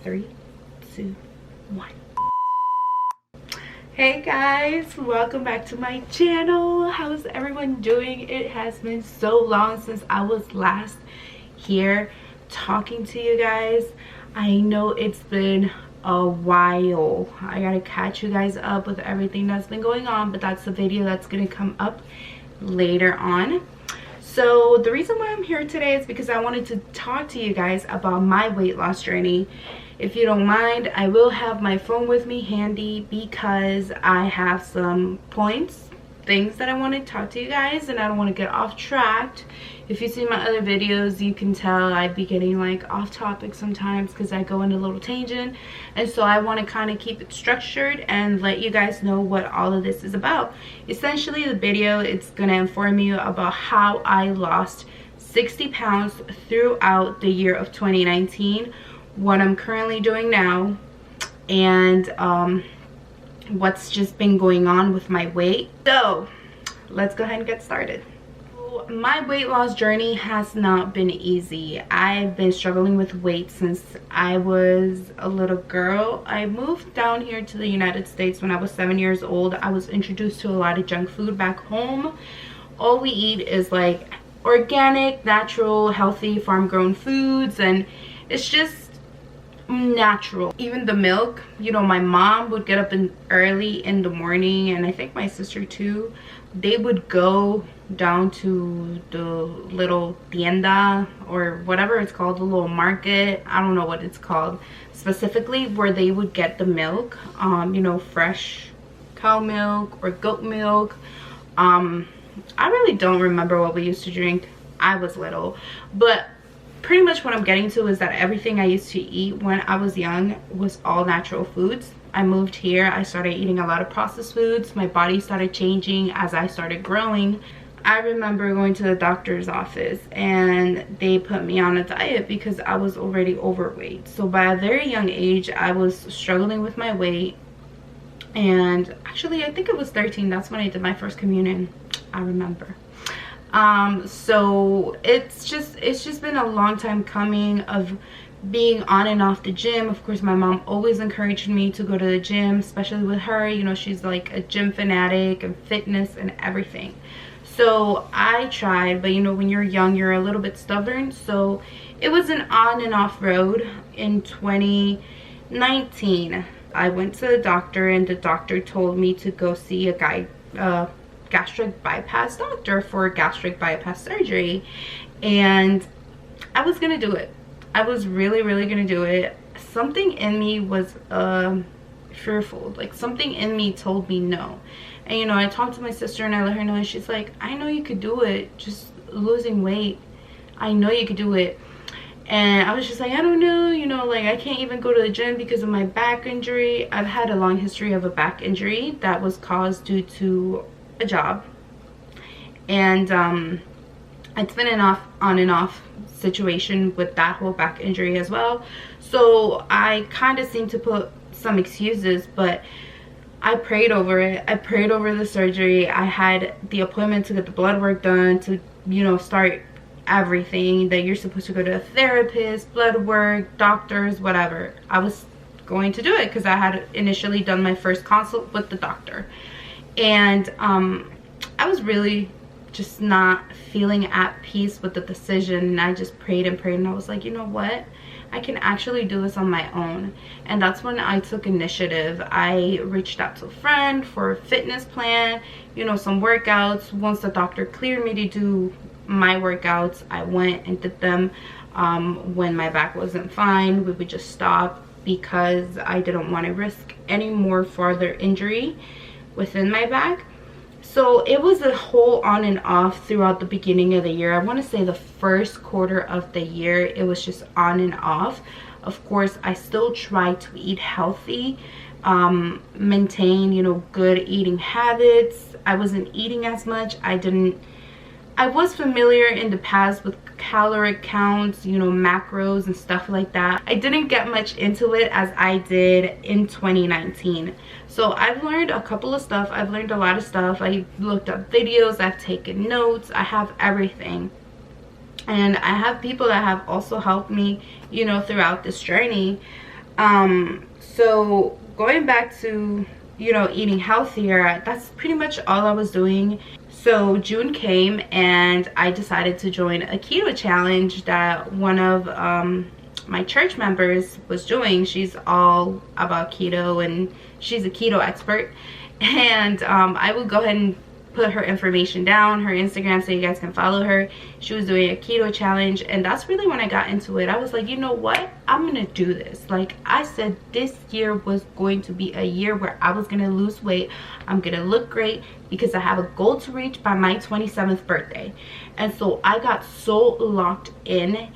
3, 2, 1. Hey guys, welcome back to my channel. How's everyone doing? It has been so long since I was last here talking to you guys. I know it's been a while. I gotta catch you guys up with everything that's been going on, but that's the video that's gonna come up later on. So the reason why I'm here today is because I wanted to talk to you guys about my weight loss journey. If you don't mind, I will have my phone with me handy because I have some things that I want to talk to you guys, and I don't want to get off track. If you see my other videos, you can tell I'd be getting like off topic sometimes because I go in a little tangent, and so I want to kind of keep it structured and let you guys know what all of this is about. Essentially, the video, it's going to inform you about how I lost 60 pounds throughout the year of 2019, what I'm currently doing now, and what's just been going on with my weight. So let's go ahead and get started. My weight loss journey has not been easy. I've been struggling with weight since I was a little girl. I moved down here to the United States when I was 7 years old. I was introduced to a lot of junk food back home. All we eat is like organic, natural, healthy, farm-grown foods, and it's just natural. Even the milk, you know, my mom would get up early in the morning, and I think my sister too. They would go down to the little tienda or whatever it's called, the little market, I don't know what it's called specifically, where they would get the milk, you know, fresh cow milk or goat milk. I really don't remember what we used to drink. I was little, but pretty much what I'm getting to is that everything I used to eat when I was young was all natural foods. I moved here, I started eating a lot of processed foods. My body started changing as I started growing. I remember going to the doctor's office and they put me on a diet because I was already overweight. So by a very young age, I was struggling with my weight. And actually, I think it was 13. That's when I did my first communion. I remember. So it's just been a long time coming of being on and off the gym. Of course, my mom always encouraged me to go to the gym, especially with her. You know, she's like a gym fanatic and fitness and everything. So I tried, but you know, when you're young, you're a little bit stubborn. So it was an on and off road. In 2019, I went to the doctor, and the doctor told me to go see a guy, gastric bypass doctor, for gastric bypass surgery. And I was gonna do it. I was really gonna do it. Something in me was fearful. Like, something in me told me no. And you know, I talked to my sister and I let her know, and she's like, I know you could do it, just losing weight, I know you could do it. And I was just like, I don't know, you know, like I can't even go to the gym because of my back injury. I've had a long history of a back injury that was caused due to a job, and it's been an on and off situation with that whole back injury as well. So I kind of seem to put some excuses, but I prayed over it. I prayed over the surgery. I had the appointment to get the blood work done, to, you know, start everything that you're supposed to go to a therapist, blood work, doctors, whatever. I was going to do it because I had initially done my first consult with the doctor. And I was really just not feeling at peace with the decision, and I just prayed and prayed, and I was like, you know what, I can actually do this on my own. And that's when I took initiative. I reached out to a friend for a fitness plan, you know, some workouts. Once the doctor cleared me to do my workouts, I went and did them. When my back wasn't fine, we would just stop because I didn't want to risk any more further injury within my back. So it was a whole on and off throughout the beginning of the year. I want to say the first quarter of the year, it was just on and off. Of course, I still tried to eat healthy, maintain, you know, good eating habits. I wasn't eating as much. I was familiar in the past with calorie counts, you know, macros and stuff like that. I didn't get much into it as I did in 2019. So I've learned a couple of stuff. I've learned a lot of stuff. I looked up videos, I've taken notes, I have everything. And I have people that have also helped me, you know, throughout this journey. So going back to, you know, eating healthier, that's pretty much all I was doing. So June came and I decided to join a keto challenge that one of my church members was doing. She's all about keto and she's a keto expert. And I will go ahead and put her information down, her Instagram, so you guys can follow her. She was doing a keto challenge, and that's really when I got into it. I was like, you know what, I'm gonna do this. Like I said, this year was going to be a year where I was gonna lose weight. I'm gonna look great because I have a goal to reach by my 27th birthday. And so I got so locked in,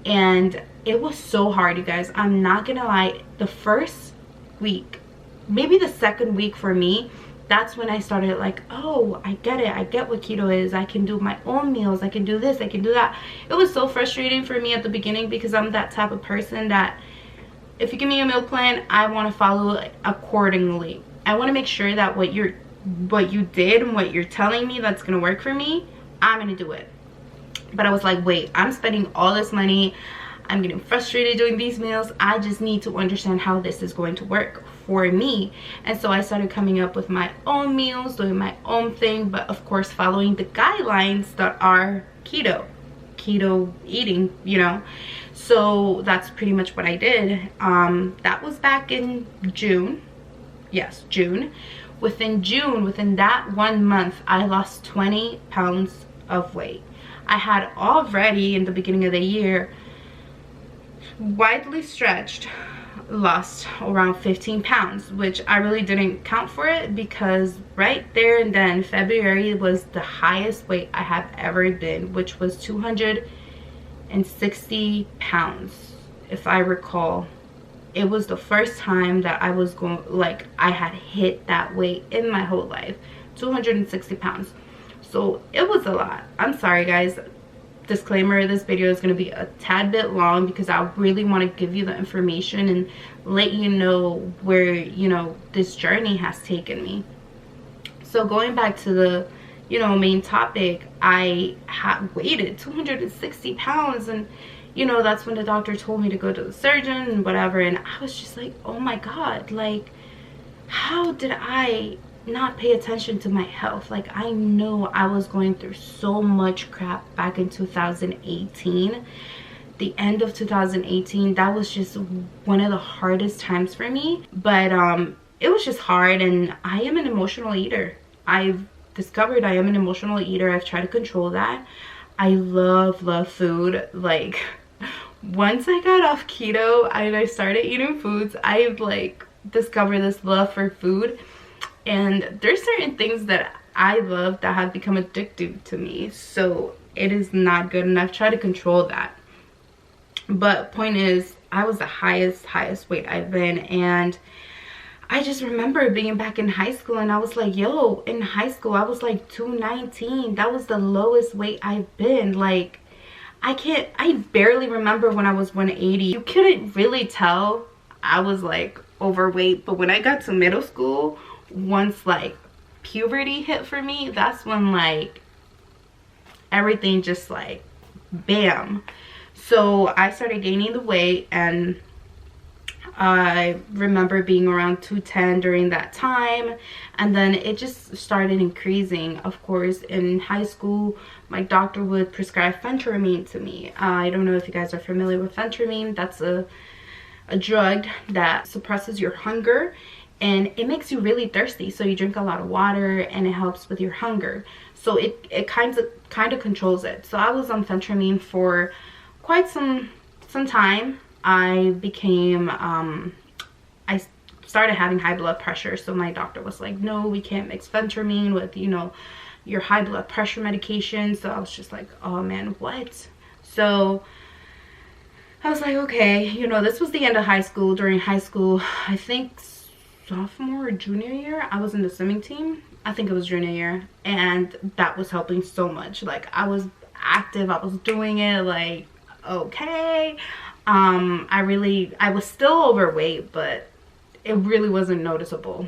and it was so hard, you guys. I'm not gonna lie, the first week, maybe the second week for me, that's when I started like, oh, I get it. I get what keto is. I can do my own meals. I can do this. I can do that. It was so frustrating for me at the beginning because I'm that type of person that if you give me a meal plan, I want to follow it accordingly. I want to make sure that what you did and what you're telling me that's going to work for me, I'm going to do it. But I was like, wait, I'm spending all this money. I'm getting frustrated doing these meals. I just need to understand how this is going to work for me. And so I started coming up with my own meals, doing my own thing, but of course following the guidelines that are keto eating, you know. So that's pretty much what I did. That was back in June. Yes, June. Within that 1 month, I lost 20 pounds of weight. I had already in the beginning of the year widely stretched lost around 15 pounds, which I really didn't count for it because right there and then February was the highest weight I have ever been, which was 260 pounds. If I recall, it was the first time that I was going, like, I had hit that weight in my whole life, 260 pounds. So it was a lot. I'm sorry guys, disclaimer, this video is going to be a tad bit long because I really want to give you the information and let you know where, you know, this journey has taken me. So going back to the, you know, main topic, I had weighted 260 pounds, and you know, that's when the doctor told me to go to the surgeon and whatever, and I was just like, oh my god, like, how did I not pay attention to my health? Like, I know I was going through so much crap back in 2018. The end of 2018, that was just one of the hardest times for me. But it was just hard, and I am an emotional eater. I've discovered I am an emotional eater. I've tried to control that. I love food. Like, once I got off keto and I started eating foods, I've like discovered this love for food. And there's certain things that I love that have become addictive to me. So it is not good, and I've tried to control that. But point is, I was the highest weight I've been. And I just remember being back in high school, and I was like, yo, in high school, I was like 219. That was the lowest weight I've been. Like, I barely remember when I was 180. You couldn't really tell I was like overweight. But when I got to middle school, once like puberty hit for me, that's when like everything just like bam. So I started gaining the weight, and I remember being around 210 during that time, and then it just started increasing. Of course, in high school, my doctor would prescribe phentermine to me. I don't know if you guys are familiar with phentermine. That's a drug that suppresses your hunger, and it makes you really thirsty, so you drink a lot of water and it helps with your hunger. So it kind of controls it. So I was on phentermine for quite some time. I became I started having high blood pressure, so my doctor was like, no, we can't mix phentermine with, you know, your high blood pressure medication. So I was just like, oh man, what? So I was like, okay, you know, this was the end of high school. During high school, I think sophomore or junior year, I was in the swimming team. I think it was junior year, and that was helping so much. Like, I was active, I was doing it, like, okay. I was still overweight, but it really wasn't noticeable.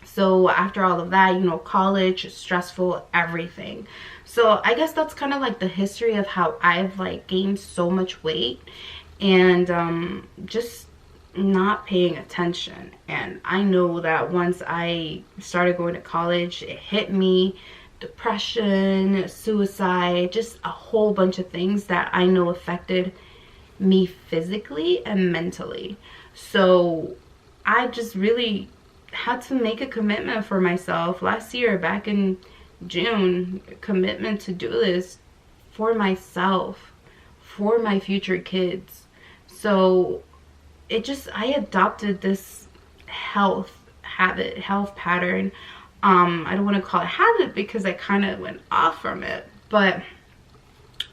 So after all of that, you know, college, stressful, everything. So I guess that's kind of like the history of how I've like gained so much weight, and just not paying attention. And I know that once I started going to college, it hit me. Depression, suicide, just a whole bunch of things that I know affected me physically and mentally. So I just really had to make a commitment for myself last year, back in June, commitment to do this for myself, for my future kids. So I adopted this health habit, health pattern. I don't want to call it habit because I kind of went off from it, but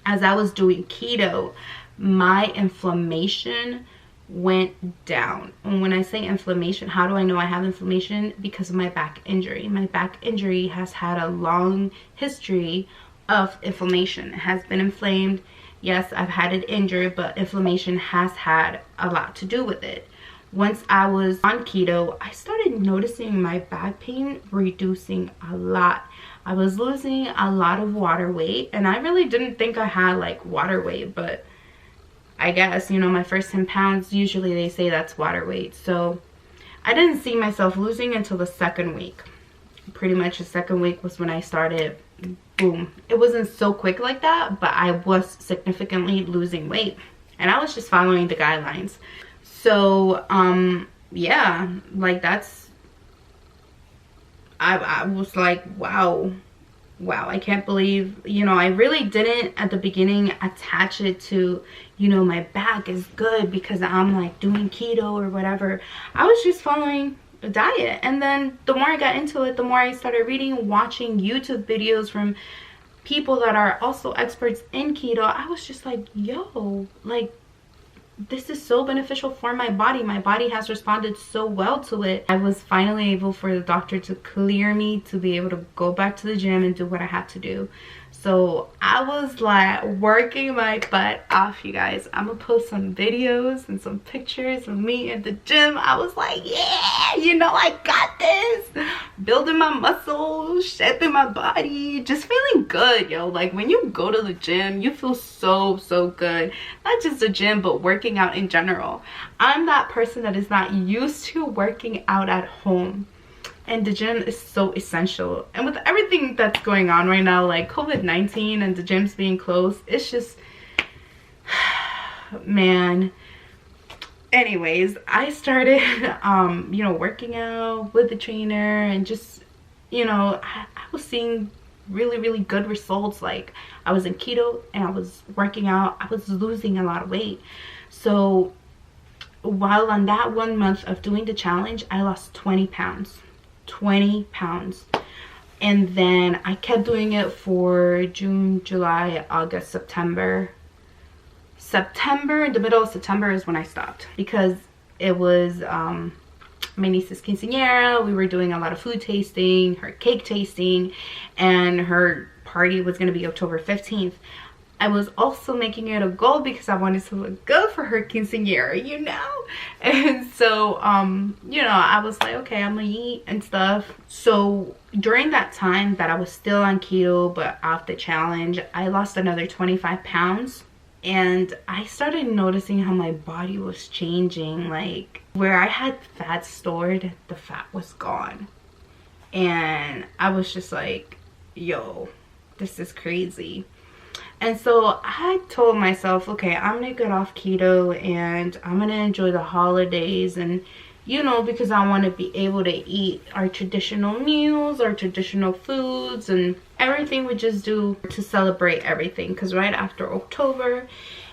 as I was doing keto, my inflammation went down. And when I say inflammation, how do I know I have inflammation? Because of my back injury. My back injury has had a long history of inflammation. It has been inflamed. Yes, I've had it injured, but inflammation has had a lot to do with it. Once I was on keto, I started noticing my back pain reducing a lot. I was losing a lot of water weight, and I really didn't think I had like water weight, but I guess, you know, my first 10 pounds, usually they say that's water weight. So I didn't see myself losing until the second week. Pretty much the second week was when I started, boom. It wasn't so quick like that, but I was significantly losing weight, and I was just following the guidelines. So yeah, like that's, I was like, wow, I can't believe, you know, I really didn't at the beginning attach it to, you know, my back is good because I'm like doing keto or whatever. I was just following a diet. And then the more I got into it, the more I started reading, watching YouTube videos from people that are also experts in keto. I was just like, yo, like, this is so beneficial for my body. My body has responded so well to it. I was finally able for the doctor to clear me to be able to go back to the gym and do what I had to do. So I was like working my butt off, you guys. I'm gonna post some videos and some pictures of me at the gym. I was like, yeah, you know, I got this. Building my muscles, shaping my body, just feeling good, yo. Like when you go to the gym, you feel so good. Not just the gym, but working out in general. I'm that person that is not used to working out at home. And the gym is so essential. And with everything that's going on right now, like COVID-19 and the gyms being closed, it's just, man. Anyways, I started, you know, working out with the trainer and just, you know, I was seeing really good results. Like I was in keto and I was working out. I was losing a lot of weight. So while on that 1 month of doing the challenge, I lost 20 pounds. 20 pounds. And then I kept doing it for June, July, August, September. In the middle of September is when I stopped, because it was my niece's quinceañera. We were doing a lot of food tasting, her cake tasting, and her party was going to be October 15th. I was also making it a goal because I wanted to look good for her quinceañera, you know? And so, you know, I was like, okay, I'm gonna eat and stuff. So during that time that I was still on keto, but off the challenge, I lost another 25 pounds. And I started noticing how my body was changing. Like where I had fat stored, the fat was gone. And I was just like, yo, this is crazy. And so I told myself, okay, I'm gonna get off keto and I'm gonna enjoy the holidays, and you know, because I want to be able to eat our traditional meals, our traditional foods, and everything we just do to celebrate everything. Because right after October,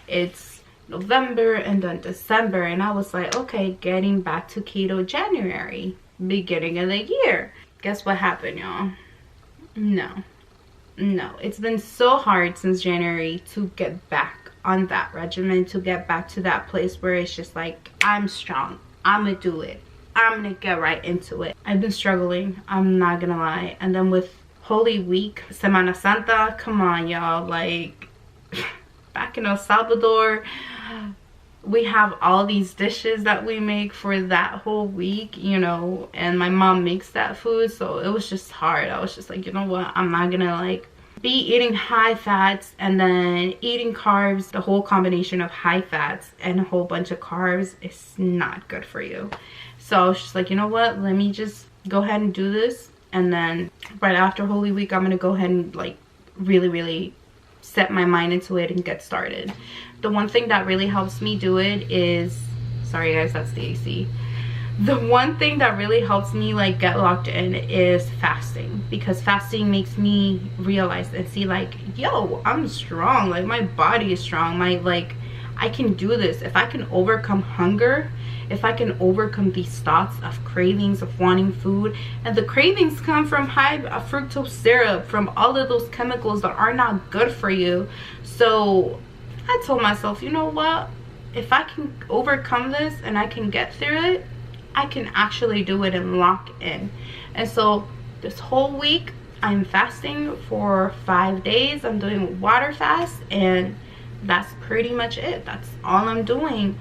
it's November and then December, and I was like, okay, getting back to keto January, beginning of the year. Guess what happened, y'all? No, it's been so hard since January to get back on that regimen, to get back to that place where it's just like, I'm strong, I'm gonna do it, I'm gonna get right into it. I've been struggling, I'm not gonna lie. And then with Holy Week, Semana Santa, come on y'all, like back in El Salvador, we have all these dishes that we make for that whole week, you know, and my mom makes that food, so it was just hard. I was just like, you know what, I'm not gonna like be eating high fats and then eating carbs. The whole combination of high fats and a whole bunch of carbs is not good for you. So I was just like, you know what, let me just go ahead and do this, and then right after Holy Week I'm gonna go ahead and like really set my mind into it and get started. The one thing that really helps me do it is, sorry guys, that's the AC. The one thing that really helps me like get locked in is fasting, because fasting makes me realize and see like, yo, I'm strong, like my body is strong, my like I can do this. If I can overcome hunger, if I can overcome these thoughts of cravings, of wanting food, and the cravings come from high fructose syrup, from all of those chemicals that are not good for you. So I told myself, you know what, if I can overcome this and I can get through it, I can actually do it and lock in. And so this whole week I'm fasting for 5 days. I'm doing a water fast, and that's pretty much it. That's all I'm doing.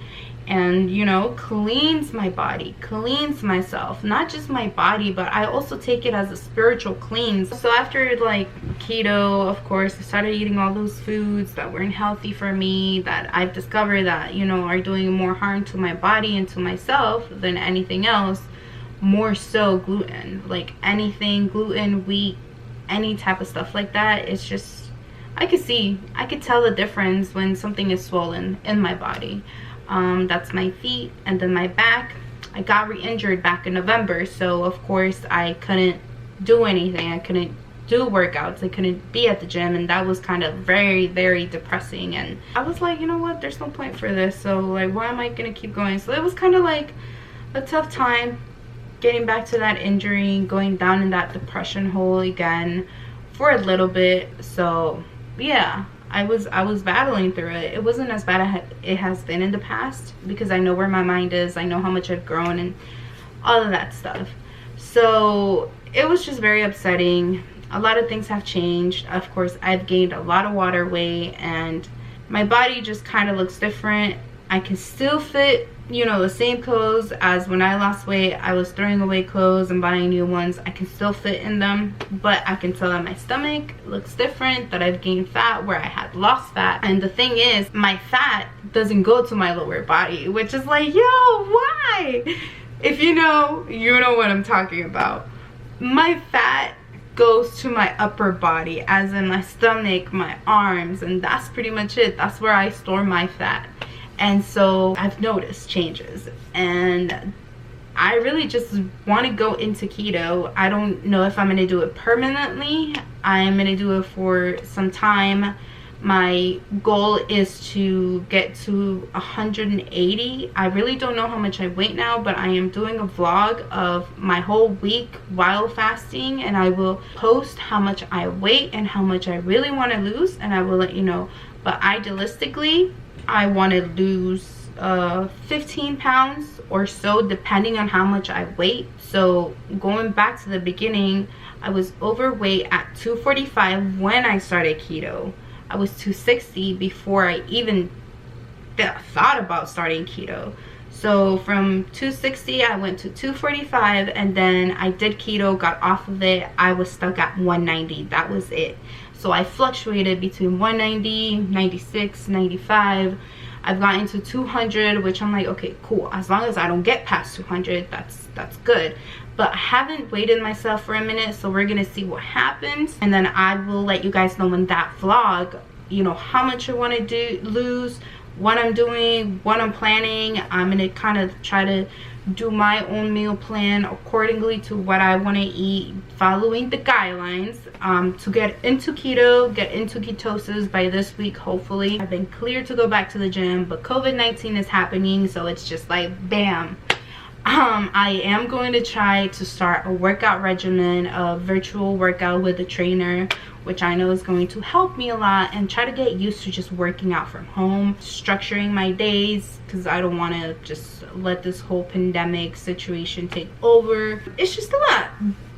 And you know, cleans my body, cleans myself, not just my body, but I also take it as a spiritual cleanse. So after like keto, of course, I started eating all those foods that weren't healthy for me, that I've discovered that, you know, are doing more harm to my body and to myself than anything else. More so gluten, like anything gluten, wheat, any type of stuff like that. It's just, I could tell the difference when something is swollen in my body. That's my feet, and then my back. I got re-injured back in November, so of course I couldn't do anything. I couldn't do workouts, I couldn't be at the gym, and that was kind of very depressing. And I was like, you know what, there's no point for this, so like why am I gonna keep going? So it was kind of like a tough time getting back to that injury, going down in that depression hole again for a little bit. So yeah, I was battling through it. It wasn't as bad as it has been in the past, because I know where my mind is, I know how much I've grown and all of that stuff. So it was just very upsetting. A lot of things have changed. Of course, I've gained a lot of water weight, and my body just kind of looks different. I can still fit, you know, the same clothes as when I lost weight. I was throwing away clothes and buying new ones. I can still fit in them, but I can tell that my stomach looks different, that I've gained fat where I had lost fat. And the thing is, my fat doesn't go to my lower body, which is like, yo, why? If you know what I'm talking about. My fat goes to my upper body, as in my stomach, my arms, and that's pretty much it. That's where I store my fat. And so I've noticed changes, and I really just want to go into keto. I don't know if I'm going to do it permanently. I'm going to do it for some time. My goal is to get to 180. I really don't know how much I weigh now, but I am doing a vlog of my whole week while fasting, and I will post how much I weigh and how much I really want to lose, and I will let you know. But idealistically, I want to lose 15 pounds or so, depending on how much I weigh. So going back to the beginning, I was overweight at 245 when I started keto. I was 260 before I even thought about starting keto. So from 260 I went to 245, and then I did keto, got off of it. I was stuck at 190. That was it. So I fluctuated between 190, 96, 95. I've gotten to 200, which I'm like, okay, cool. As long as I don't get past 200, that's good. But I haven't weighed myself for a minute, so we're gonna see what happens, and then I will let you guys know in that vlog, you know, how much I want to lose, what I'm doing, what I'm planning. I'm gonna kind of try to do my own meal plan accordingly to what I want to eat, following the guidelines, to get into keto, get into ketosis by this week, hopefully. I've been cleared to go back to the gym, but COVID-19 is happening, so it's just like bam. I am going to try to start a workout regimen, a virtual workout with a trainer, which I know is going to help me a lot, and try to get used to just working out from home, structuring my days, because I don't want to just let this whole pandemic situation take over. It's just a lot.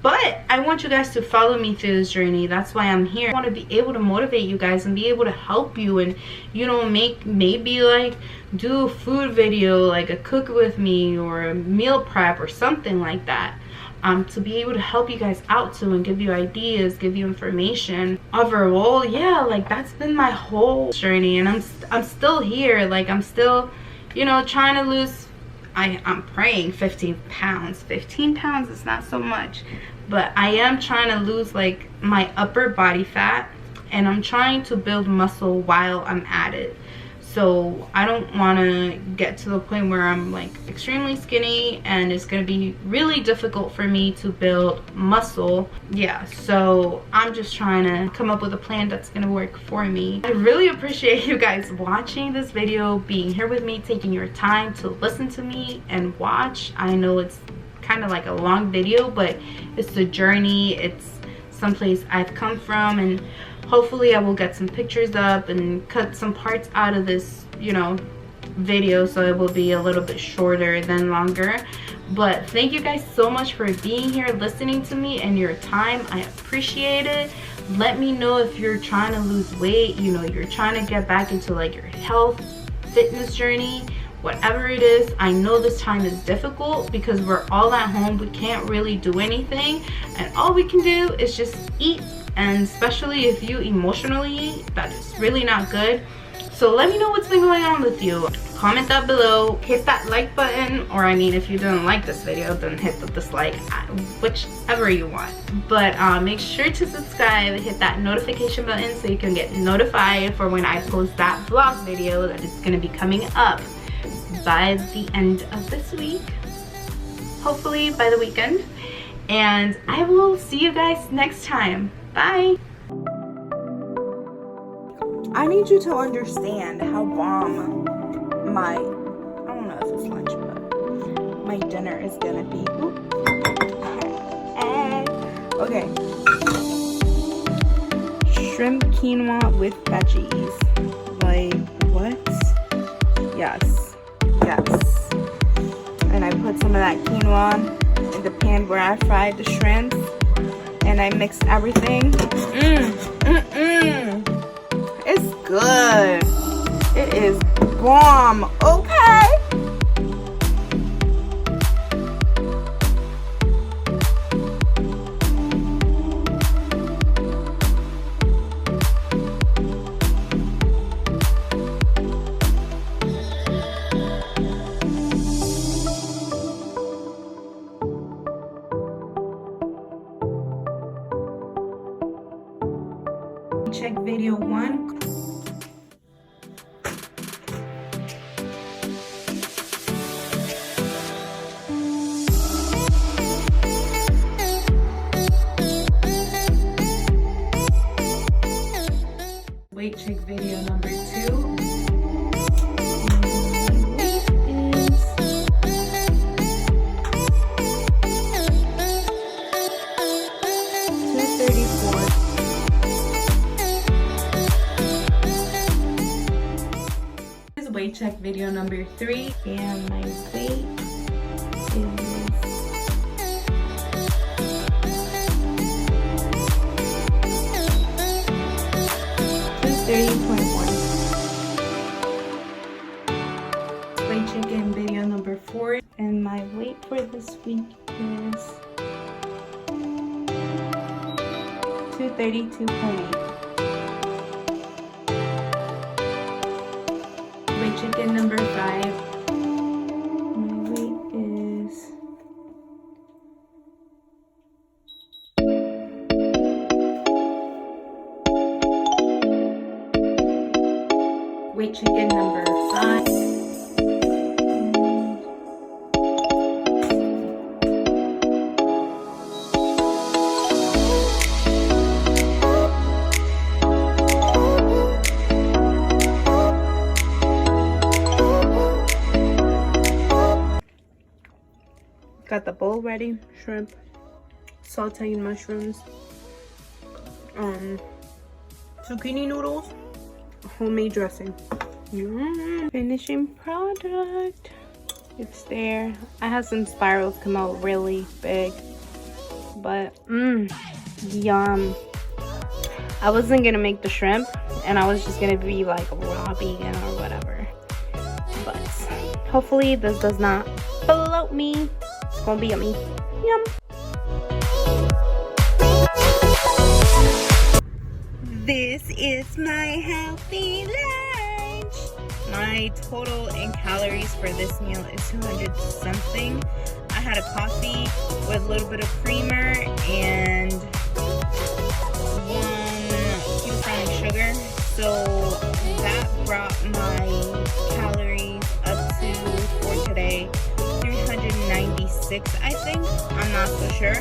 But I want you guys to follow me through this journey. That's why I'm here. I want to be able to motivate you guys and be able to help you, and, you know, maybe like do a food video, like a cook with me or a meal prep or something like that. to be able to help you guys out too and give you ideas, give you information. Overall, yeah, like that's been my whole journey, and I'm still here. Like I'm still, you know, trying to lose, I'm praying 15 pounds. 15 pounds is not so much, but I am trying to lose like my upper body fat, and I'm trying to build muscle while I'm at it. So I don't want to get to the point where I'm like extremely skinny and it's going to be really difficult for me to build muscle. Yeah, so I'm just trying to come up with a plan that's going to work for me. I really appreciate you guys watching this video, being here with me, taking your time to listen to me and watch. I know it's kind of like a long video, but it's the journey. It's someplace I've come from, and hopefully I will get some pictures up and cut some parts out of this, you know, video, so it will be a little bit shorter than longer. But thank you guys so much for being here, listening to me, and your time. I appreciate it. Let me know if you're trying to lose weight, you know, you're trying to get back into like your health, fitness journey, whatever it is. I know this time is difficult because we're all at home. We can't really do anything, and all we can do is just eat. And especially if you emotionally eat, that is really not good. So let me know what's been going on with you. Comment down below, hit that like button, or I mean if you didn't like this video, then hit the dislike, whichever you want. But make sure to subscribe, hit that notification button so you can get notified for when I post that vlog video that is going to be coming up by the end of this week, hopefully by the weekend. And I will see you guys next time. Bye. I need you to understand how bomb my, I don't know if it's lunch, but my dinner is gonna be. Okay. Shrimp quinoa with veggies. Like, what? Yes. Yes. And I put some of that quinoa in the pan where I fried the shrimp. And I mixed everything. It's good. It is bomb. Okay. Check video 1. Weight check video number 2. Weight check video number 3, and my weight is 230.1. Weight check in video number 4, and my weight for this week is 232.8. Weight check in number 5. My weight is 5. Got the bowl ready, shrimp, sauteed mushrooms, zucchini noodles, homemade dressing. Finishing product. It's there. I had some spirals come out really big, but yum. I wasn't gonna make the shrimp, and I was just gonna be like raw vegan or whatever. But hopefully this does not bloat me. It's gonna be yummy. Yum. This is my healthy lunch. My total in calories for this meal is 200 something. I had a coffee with a little bit of creamer and 1 cube of sugar. So that brought my calories up to, for today, 396, I think. I'm not so sure.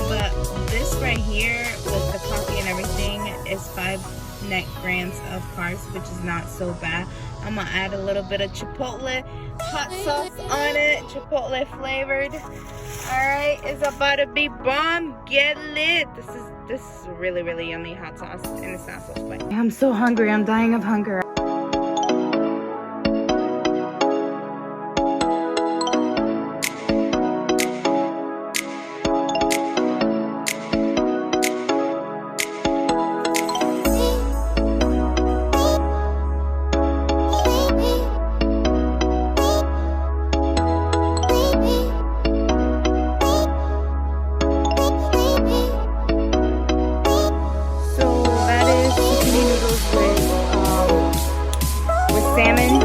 But this right here with the coffee and everything is 5 net grams of carbs, which is not so bad. I'm gonna add a little bit of chipotle hot sauce on it, chipotle flavored. Alright, it's about to be bomb. Get lit. This is really, really yummy hot sauce, and it's not so spicy. I'm so hungry. I'm dying of hunger. Salmon.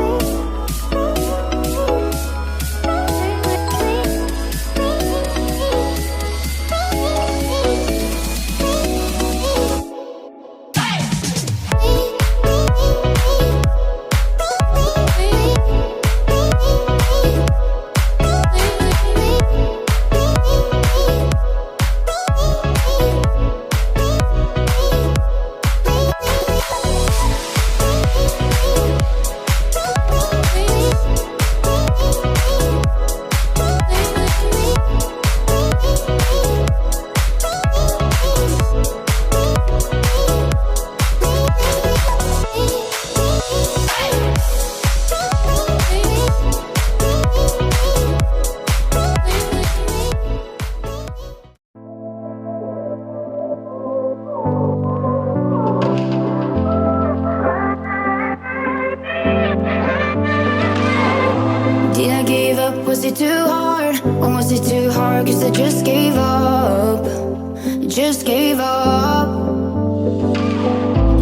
Did I give up? Was it too hard? Or was it too hard? Cause I just gave up. Just gave up.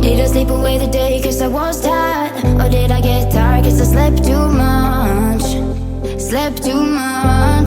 Did I sleep away the day cause I was tired? Or did I get tired cause I slept too much? Slept too much.